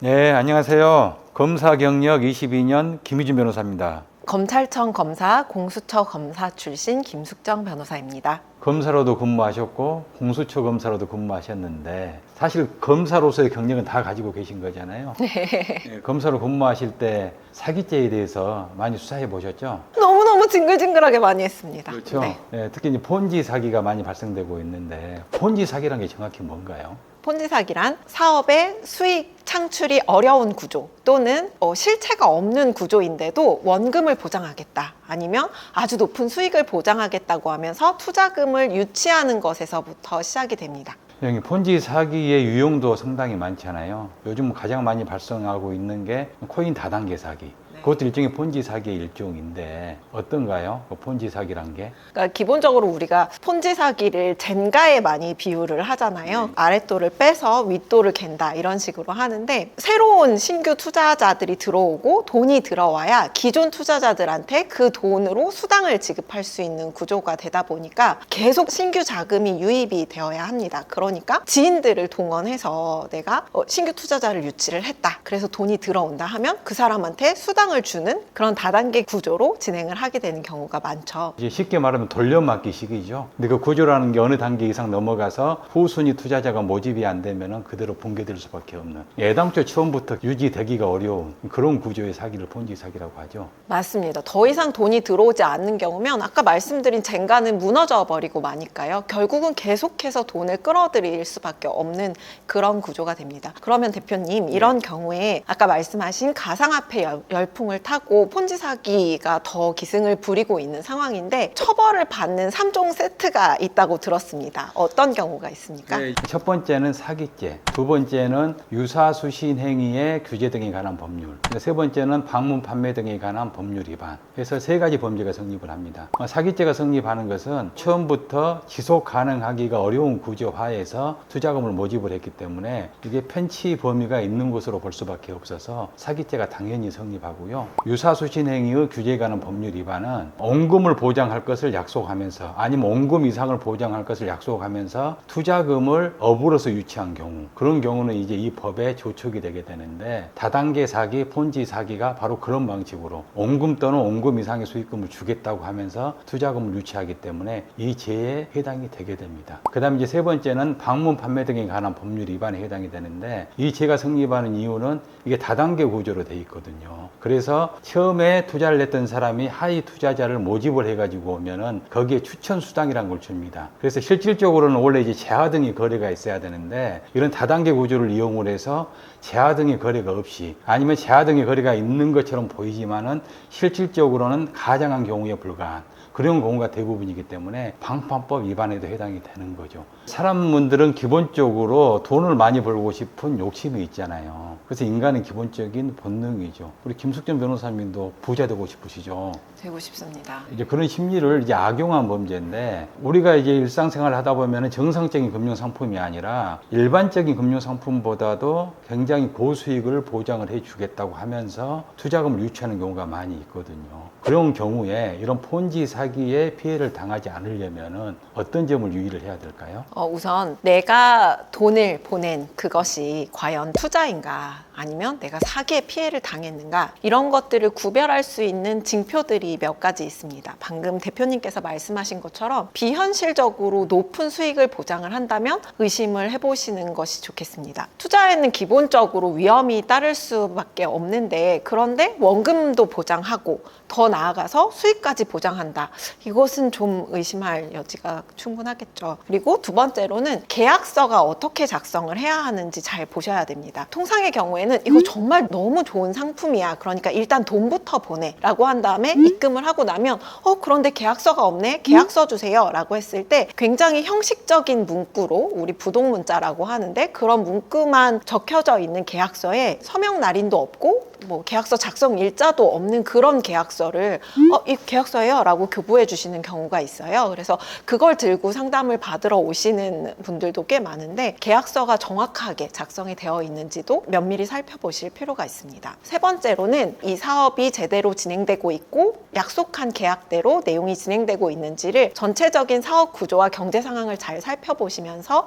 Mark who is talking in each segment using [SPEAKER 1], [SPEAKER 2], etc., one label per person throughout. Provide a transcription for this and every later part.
[SPEAKER 1] 네, 안녕하세요. 검사 경력 22년 김희준 변호사입니다.
[SPEAKER 2] 검찰청 검사, 공수처 검사 출신 김숙정 변호사입니다.
[SPEAKER 1] 검사로도 근무하셨고 공수처 검사로도 근무하셨는데 사실 검사로서의 경력은 다 가지고 계신 거잖아요. 네, 검사로 근무하실 때 사기죄에 대해서 많이 수사해 보셨죠?
[SPEAKER 2] 너무너무 징글징글하게 많이 했습니다.
[SPEAKER 1] 그렇죠.
[SPEAKER 2] 네.
[SPEAKER 1] 네, 특히 이제 폰지 사기가 많이 발생되고 있는데 폰지 사기라는 게 정확히 뭔가요?
[SPEAKER 2] 폰지 사기란 사업의 수익 창출이 어려운 구조 또는 실체가 없는 구조인데도 원금을 보장하겠다 아니면 아주 높은 수익을 보장하겠다고 하면서 투자금을 유치하는 것에서부터 시작이 됩니다.
[SPEAKER 1] 여기 폰지 사기의 유형도 상당히 많잖아요. 요즘 가장 많이 발생하고 있는 게 코인 다단계 사기. 그것도 일종의 폰지 사기의 일종인데 어떤가요? 그 폰지 사기란 게?
[SPEAKER 2] 그러니까 기본적으로 우리가 폰지 사기를 젠가에 많이 비유를 하잖아요. 아랫돌을 빼서 윗돌을 갠다 이런 식으로 하는데 새로운 신규 투자자들이 들어오고 돈이 들어와야 기존 투자자들한테 그 돈으로 수당을 지급할 수 있는 구조가 되다 보니까 계속 신규 자금이 유입이 되어야 합니다. 그러니까 지인들을 동원해서 내가 신규 투자자를 유치를 했다. 그래서 돈이 들어온다 하면 그 사람한테 수당을 주는 그런 다단계 구조로 진행을 하게 되는 경우가 많죠.
[SPEAKER 1] 이제 쉽게 말하면 돌려막기식이죠. 근데 그 구조라는 게 어느 단계 이상 넘어가서 후순위 투자자가 모집이 안 되면 그대로 붕괴될 수밖에 없는 애당초 처음부터 유지되기가 어려운 그런 구조의 사기를 폰지 사기라고 하죠.
[SPEAKER 2] 맞습니다. 더 이상 돈이 들어오지 않는 경우면 아까 말씀드린 젠가는 무너져 버리고 마니까요. 결국은 계속해서 돈을 끌어들일 수밖에 없는 그런 구조가 됩니다. 그러면 대표님 이런 경우에 아까 말씀하신 가상화폐 열풍을 타고 폰지 사기가 더 기승을 부리고 있는 상황인데 처벌을 받는 3종 세트가 있다고 들었습니다. 어떤 경우가 있습니까?
[SPEAKER 1] 첫 번째는 사기죄, 두 번째는 유사수신 행위의 규제 등에 관한 법률, 세 번째는 방문 판매 등에 관한 법률 위반. 그래서 세 가지 범죄가 성립을 합니다. 사기죄가 성립하는 것은 처음부터 지속 가능하기가 어려운 구조화에서 투자금을 모집을 했기 때문에 이게 편취 범위가 있는 것으로 볼 수밖에 없어서 사기죄가 당연히 성립하고요. 유사수신 행위의 규제에 관한 법률 위반은 원금을 보장할 것을 약속하면서 아니면 원금 이상을 보장할 것을 약속하면서 투자금을 업으로서 유치한 경우, 그런 경우는 이제 이 법에 조촉이 되게 되는데 다단계 사기, 폰지 사기가 바로 그런 방식으로 원금 또는 원금 이상의 수익금을 주겠다고 하면서 투자금을 유치하기 때문에 이 죄에 해당이 되게 됩니다. 그 다음에 이제 세 번째는 방문 판매 등에 관한 법률 위반에 해당이 되는데 이 죄가 성립하는 이유는 이게 다단계 구조로 돼 있거든요. 그래서 처음에 투자를 했던 사람이 하위 투자자를 모집을 해가지고 오면은 거기에 추천 수당이라는 걸 줍니다. 그래서 실질적으로는 원래 이제 재화 등의 거래가 있어야 되는데 이런 다단계 구조를 이용을 해서 재화 등의 거래가 없이 아니면 재화 등의 거래가 있는 것처럼 보이지만은 실질적으로는 가장한 경우에 불과한 그런 경우가 대부분이기 때문에 방판법 위반에도 해당이 되는 거죠. 사람들은 기본적으로 돈을 많이 벌고 싶은 욕심이 있잖아요. 그래서 인간의 기본적인 본능이죠. 우리 김숙정 변호사님도 부자 되고 싶으시죠?
[SPEAKER 2] 되고 싶습니다.
[SPEAKER 1] 이제 그런 심리를 이제 악용한 범죄인데 우리가 이제 일상생활을 하다 보면 정상적인 금융 상품이 아니라 일반적인 금융 상품보다도 굉장히 고수익을 보장을 해주겠다고 하면서 투자금을 유치하는 경우가 많이 있거든요. 그런 경우에 이런 폰지 사기에 피해를 당하지 않으려면은 어떤 점을 유의를 해야 될까요?
[SPEAKER 2] 우선 내가 돈을 보낸 그것이 과연 투자인가 아니면 내가 사기에 피해를 당했는가 이런 것들을 구별할 수 있는 징표들이 몇 가지 있습니다. 방금 대표님께서 말씀하신 것처럼 비현실적으로 높은 수익을 보장을 한다면 의심을 해보시는 것이 좋겠습니다. 투자에는 기본적으로 위험이 따를 수밖에 없는데 그런데 원금도 보장하고 더 나아가서 수익까지 보장한다. 이것은 좀 의심할 여지가 충분하겠죠. 그리고 두 번째로는 계약서가 어떻게 작성을 해야 하는지 잘 보셔야 됩니다. 통상의 경우에는 이거 정말 너무 좋은 상품이야. 그러니까 일단 돈부터 보내 라고 한 다음에 입금을 하고 나면 그런데 계약서가 없네? 계약서 주세요 라고 했을 때 굉장히 형식적인 문구로 우리 부동문자라고 하는데 그런 문구만 적혀져 있는 계약서에 서명 날인도 없고 뭐 계약서 작성 일자도 없는 그런 계약서를 이 계약서예요 라고 교부해 주시는 경우가 있어요. 그래서 그걸 들고 상담을 받으러 오시는 분들도 꽤 많은데 계약서가 정확하게 작성이 되어 있는지도 면밀히 살펴보실 필요가 있습니다. 세 번째로는 이 사업이 제대로 진행되고 있고 약속한 계약대로 내용이 진행되고 있는지를 전체적인 사업 구조와 경제 상황을 잘 살펴보시면서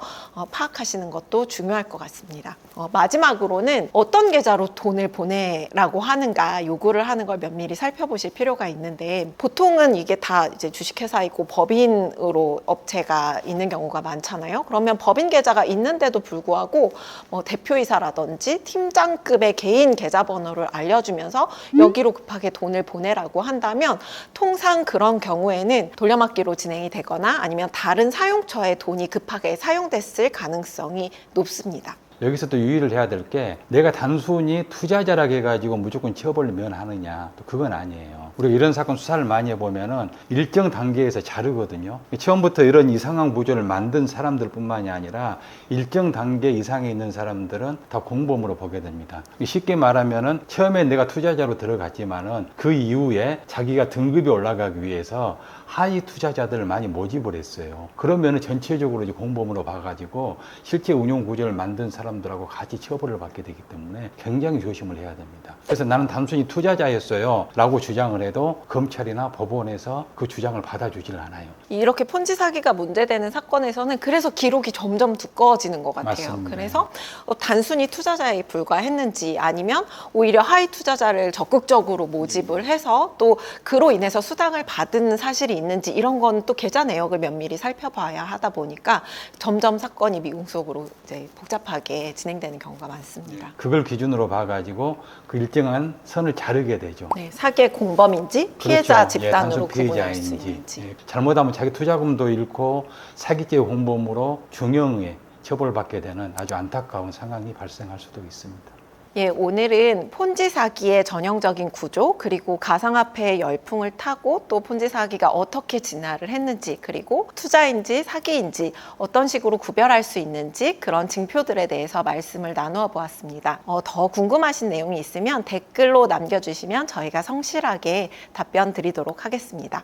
[SPEAKER 2] 파악하시는 것도 중요할 것 같습니다. 마지막으로는 어떤 계좌로 돈을 보내라고 하는가 요구를 하는 걸 면밀히 살펴보실 필요가 있는데 보통은 이게 다 이제 주식회사이고 법인으로 업체가 있는 경우가 많잖아요. 그러면 법인 계좌가 있는데도 불구하고 뭐 대표이사라든지 팀장급의 개인 계좌번호를 알려주면서 여기로 급하게 돈을 보내라고 한다면 통상 그런 경우에는 돌려막기로 진행이 되거나 아니면 다른 사용처에 돈이 급하게 사용됐을 가능성이 높습니다.
[SPEAKER 1] 여기서 또 유의를 해야 될 게 내가 단순히 투자자라고 해가지고 무조건 처벌을 면하느냐 또 그건 아니에요. 우리가 이런 사건 수사를 많이 해보면은 일정 단계에서 자르거든요. 처음부터 이런 이상한 구조를 만든 사람들 뿐만이 아니라 일정 단계 이상에 있는 사람들은 다 공범으로 보게 됩니다. 쉽게 말하면은 처음에 내가 투자자로 들어갔지만은 그 이후에 자기가 등급이 올라가기 위해서 하위 투자자들을 많이 모집을 했어요. 그러면은 전체적으로 이제 공범으로 봐가지고 실제 운용 구조를 만든 사람들하고 같이 처벌을 받게 되기 때문에 굉장히 조심을 해야 됩니다. 그래서 나는 단순히 투자자였어요 라고 주장을 해도 검찰이나 법원에서 그 주장을 받아주질 않아요.
[SPEAKER 2] 이렇게 폰지 사기가 문제되는 사건에서는 그래서 기록이 점점 두꺼워지는 것 같아요.
[SPEAKER 1] 맞습니다.
[SPEAKER 2] 그래서 단순히 투자자에 불과했는지 아니면 오히려 하위 투자자를 적극적으로 모집을 해서 또 그로 인해서 수당을 받은 사실이 있는지 이런 건 또 계좌 내역을 면밀히 살펴봐야 하다 보니까 점점 사건이 미궁속으로 이제 복잡하게 진행되는 경우가 많습니다.
[SPEAKER 1] 그걸 기준으로 봐가지고 그 일정한 선을 자르게 되죠.
[SPEAKER 2] 네, 사기의 공범인지 피해자
[SPEAKER 1] 그렇죠.
[SPEAKER 2] 집단으로
[SPEAKER 1] 단순
[SPEAKER 2] 구분할 수
[SPEAKER 1] 피해자인지.
[SPEAKER 2] 있는지.
[SPEAKER 1] 잘못하면 자기 투자금도 잃고 사기죄 공범으로 중형에 처벌받게 되는 아주 안타까운 상황이 발생할 수도 있습니다.
[SPEAKER 2] 예, 오늘은 폰지 사기의 전형적인 구조, 그리고 가상화폐의 열풍을 타고 또 폰지 사기가 어떻게 진화를 했는지, 그리고 투자인지 사기인지 어떤 식으로 구별할 수 있는지 그런 징표들에 대해서 말씀을 나누어 보았습니다. 더 궁금하신 내용이 있으면 댓글로 남겨주시면 저희가 성실하게 답변 드리도록 하겠습니다.